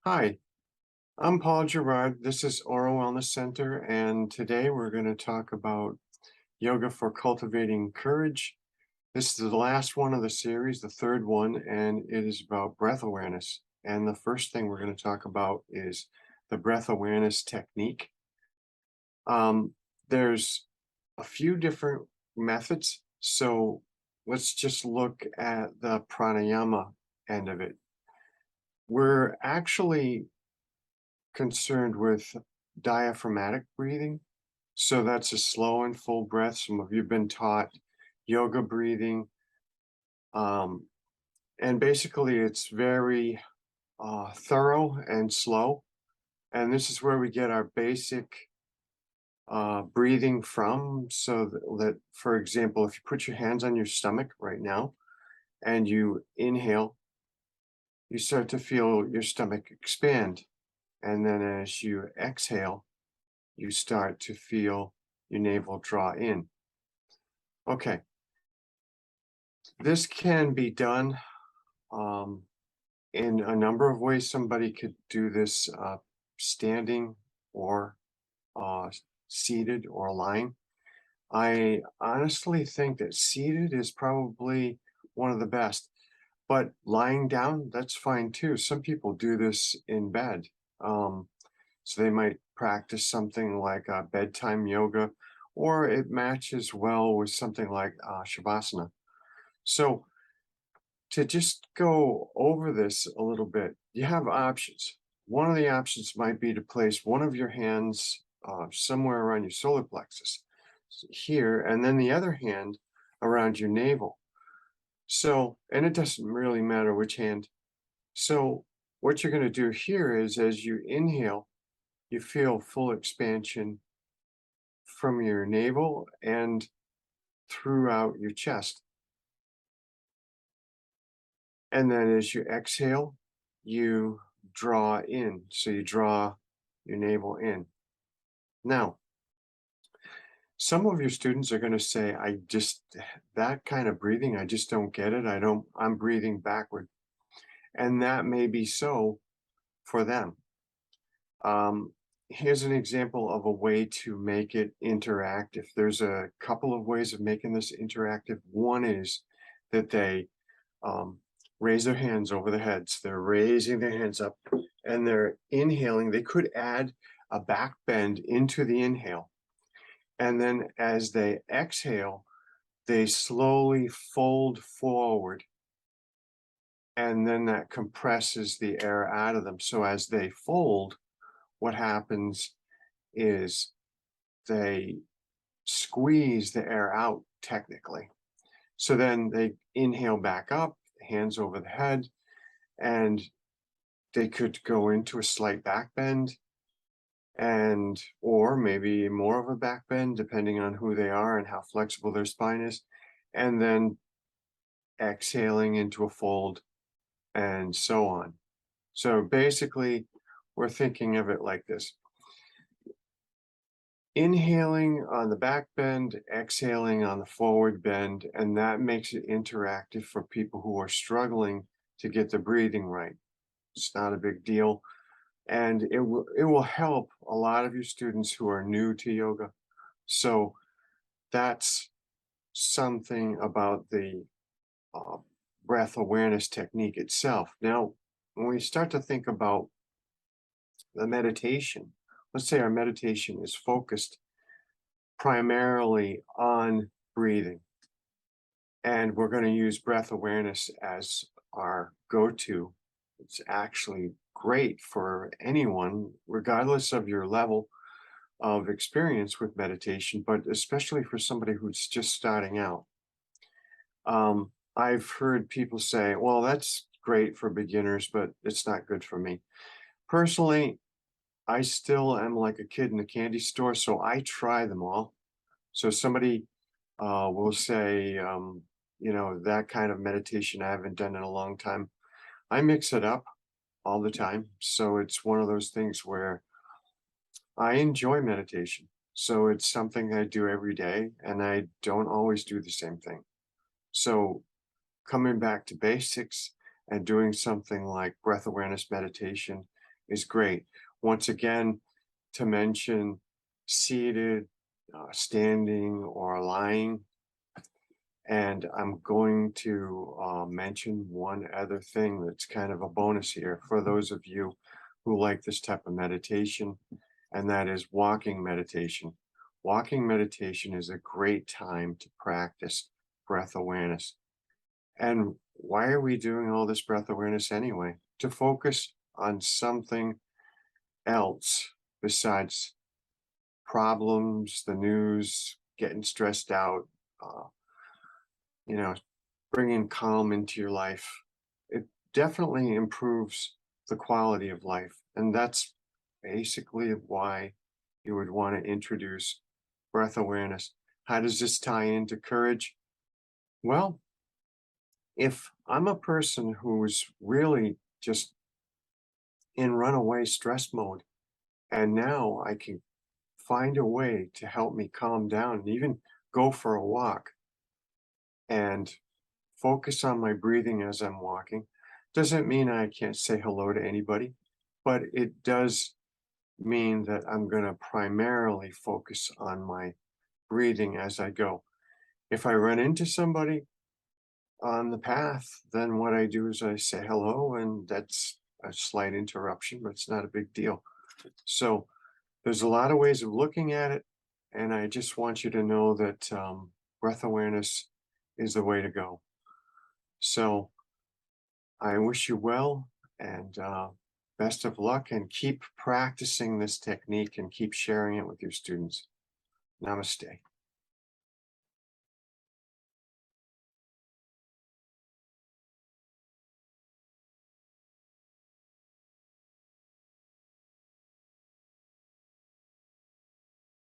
Hi, I'm Paul Gerard. This is Oral Wellness Center, and today we're going to talk about yoga for cultivating courage. This is the last one of the series, the third one, and it is about breath awareness. And the first thing we're going to talk about is the breath awareness technique. There's a few different methods, so let's just look at the pranayama end of it. We're actually concerned with diaphragmatic breathing. So that's a slow and full breath. Some of you have been taught yoga breathing. Um, and basically, it's very thorough and slow. And this is where we get our basic breathing from. So that, for example, if you put your hands on your stomach right now and you inhale, you start to feel your stomach expand. And then as you exhale, you start to feel your navel draw in. Okay, this can be done um, in a number of ways. Somebody could do this standing or uh, seated or lying. I honestly think that seated is probably one of the best, but lying down, that's fine too. Some people do this in bed. Um, So they might practice something like bedtime yoga, or it matches well with something like Shavasana. So to just go over this a little bit, you have options. One of the options might be to place one of your hands somewhere around your solar plexus here, and then the other hand around your navel. So, and it doesn't really matter which hand. So what you're going to do here is as you inhale, you feel full expansion from your navel and throughout your chest. And then as you exhale, you draw in. So you draw your navel in. Now, some of your students are going to say, that kind of breathing, I just don't get it. I'm breathing backward. And that may be so for them. Um, Here's an example of a way to make it interactive. There's a couple of ways of making this interactive. One is that they um, raise their hands over their heads. They're raising their hands up and they're inhaling. They could add a back bend into the inhale. And then as they exhale, they slowly fold forward. And then that compresses the air out of them. So as they fold, what happens is they squeeze the air out technically. So then they inhale back up, hands over the head, and they could go into a slight back bend and or maybe more of a back bend depending on who they are and how flexible their spine is, and then exhaling into a fold and so on. So basically, we're thinking of it like this. Inhaling on the back bend, exhaling on the forward bend, and that makes it interactive for people who are struggling to get the breathing right. It's not a big deal, and it will help a lot of your students who are new to yoga. So that's something about the uh, breath awareness technique itself. Now, when we start to think about the meditation, let's say our meditation is focused primarily on breathing. And we're going to use breath awareness as our go-to. It's actually great for anyone, regardless of your level of experience with meditation, but especially for somebody who's just starting out. I've heard people say, well, that's great for beginners, but it's not good for me. Personally, I still am like a kid in a candy store, so I try them all. So somebody will say, that kind of meditation I haven't done in a long time. I mix it up all the time. So it's one of those things where I enjoy meditation. So it's something I do every day, and I don't always do the same thing. So coming back to basics and doing something like breath awareness meditation is great. Once again, to mention seated, standing, or lying. And I'm going to mention one other thing that's kind of a bonus here for those of you who like this type of meditation, and that is walking meditation. Walking meditation is a great time to practice breath awareness. And why are we doing all this breath awareness anyway? To focus on something else besides problems, the news, getting stressed out, uh, you know, bringing calm into your life. It definitely improves the quality of life. And that's basically why you would want to introduce breath awareness. How does this tie into courage? Well, if I'm a person who's really just in runaway stress mode, and now I can find a way to help me calm down and even go for a walk and focus on my breathing as I'm walking. Doesn't mean I can't say hello to anybody, but it does mean that I'm going to primarily focus on my breathing as I go. If I run into somebody on the path, then what I do is I say hello, and that's a slight interruption, but it's not a big deal. So there's a lot of ways of looking at it, and I just want you to know that breath awareness is the way to go. So I wish you well and best of luck, and keep practicing this technique and keep sharing it with your students. Namaste.